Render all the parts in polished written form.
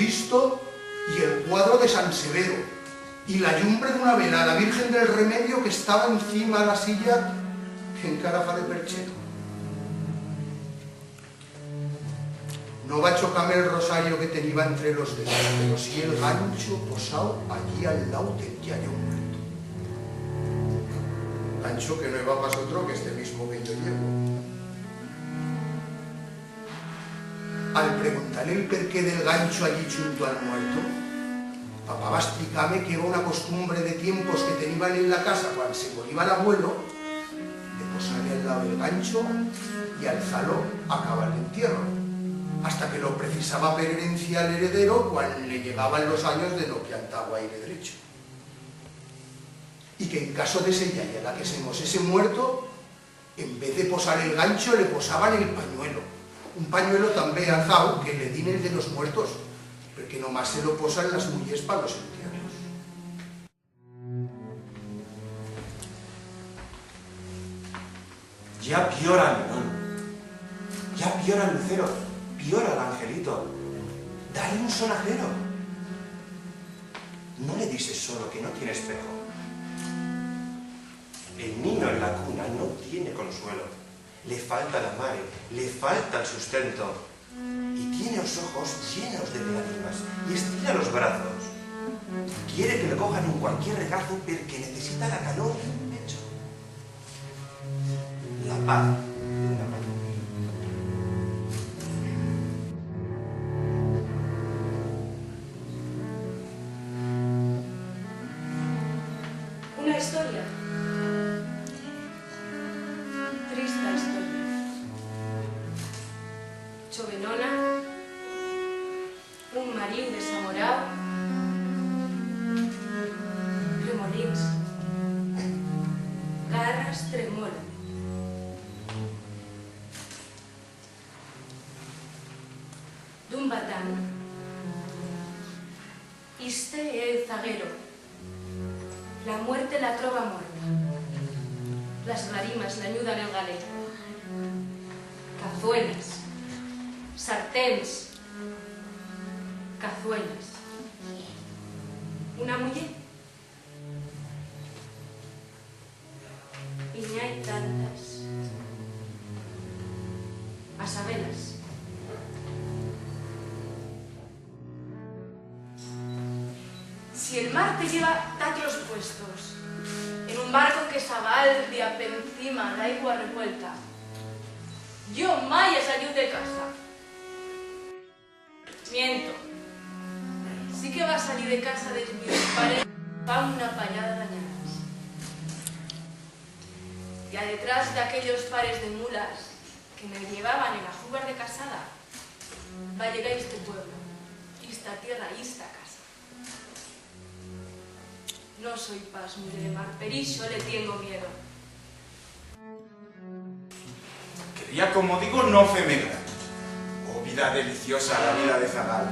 Cristo y el cuadro de San Severo, y la llumbre de una vela, la Virgen del Remedio que estaba encima de la silla en carafa de perchero. No va a chocarme el rosario que tenía entre los dedos, pero sí el gancho posado allí al lado del que haya un muerto. Gancho que no iba más otro que este mismo que yo llevo. Al preguntarle el porqué del gancho allí junto al muerto, papá va a explicarme que era una costumbre de tiempos que tenían en la casa cuando se moría el abuelo, de posarle al lado del gancho y alzarlo a acabar el entierro, hasta que lo precisaba per herencia al heredero cuando le llegaban los años de no piantaba aire derecho. Y que en caso de ese yaya en la que se mosese muerto, en vez de posar el gancho le posaban el pañuelo. Un pañuelo también alzado que le din el de los muertos, porque nomás se lo posan las mujeres para los entierros. Ya piora Menón, ya piora el lucero, piora el angelito. Dale un sonajero. No le dices solo que no tiene espejo. El niño en la cuna no tiene consuelo. Le falta la madre, le falta el sustento. Y tiene los ojos llenos de lágrimas y estira los brazos. Quiere que le cojan en cualquier regazo porque necesita la calor del pecho. La paz de una mano. Una historia. Trista historia. Chovenona, un mariu desamorau, remolins, garras tremolen. D'un batán, iste el zaguero, la muerte la trova muerta, las glarimas le ayudan el galero, cazuelas, sarténs, cazuelas. Una muller. Y ni hay tantas. A sabelas. Si el mar te lleva taclos puestos, en un barco que s'abaldia per encima l'aigua revuelta, yo mai he salido de casa. Miento. Sí que va a salir de casa de mis pares pa una pallada de añadas. Y a detrás de aquellos pares de mulas que me llevaban en la jugar de casada, va a llegar este pueblo, esta tierra, esta casa. No soy pas muy de mar, pero yo le tengo miedo. Quería, como digo, no femegar. Oh, vida deliciosa la vida de zagal.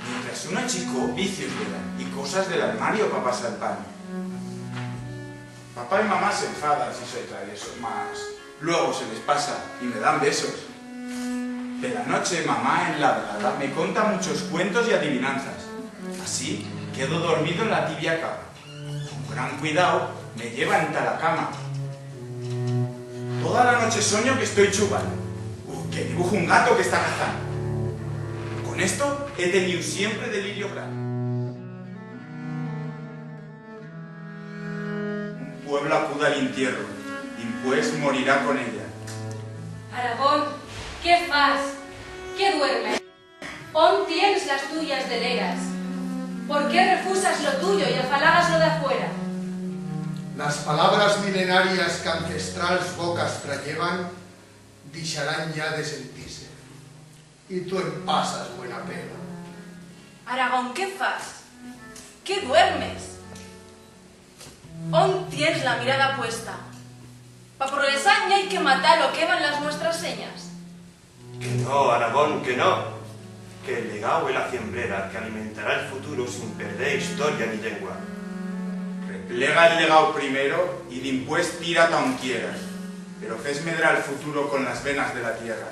Mientras uno chico vicios le dan y cosas del armario para pasar el paño. Papá y mamá se enfadan si soy travieso, más luego se les pasa y me dan besos. De la noche mamá en la velada me cuenta muchos cuentos y adivinanzas. Así quedo dormido en la tibia cama. Con gran cuidado me lleva ante la cama. Toda la noche sueño que estoy chupando, que dibujo un gato que está cazando. Con esto he tenido siempre delirio grande. Un pueblo acuda al entierro, y pues morirá con ella. Aragón, ¿qué fas? ¿Qué duermes? ¿On tienes las tuyas deleras? ¿Por qué refusas lo tuyo y afalagas lo de afuera? Las palabras milenarias que ancestrals bocas trayevan, dixarán ya de sentirse. Y tú en pasas buena pena. Aragón, ¿qué fas? ¿Qué duermes? ¿On tienes la mirada puesta? Pa progresar ya hay que matar lo que van las nuestras señas. Que no, Aragón, que no. Que el legado es la ciembrera que alimentará el futuro sin perder historia ni lengua. Replega el legado primero y dimpués tira tan quieras, pero fes medrar el futuro con las venas de la tierra.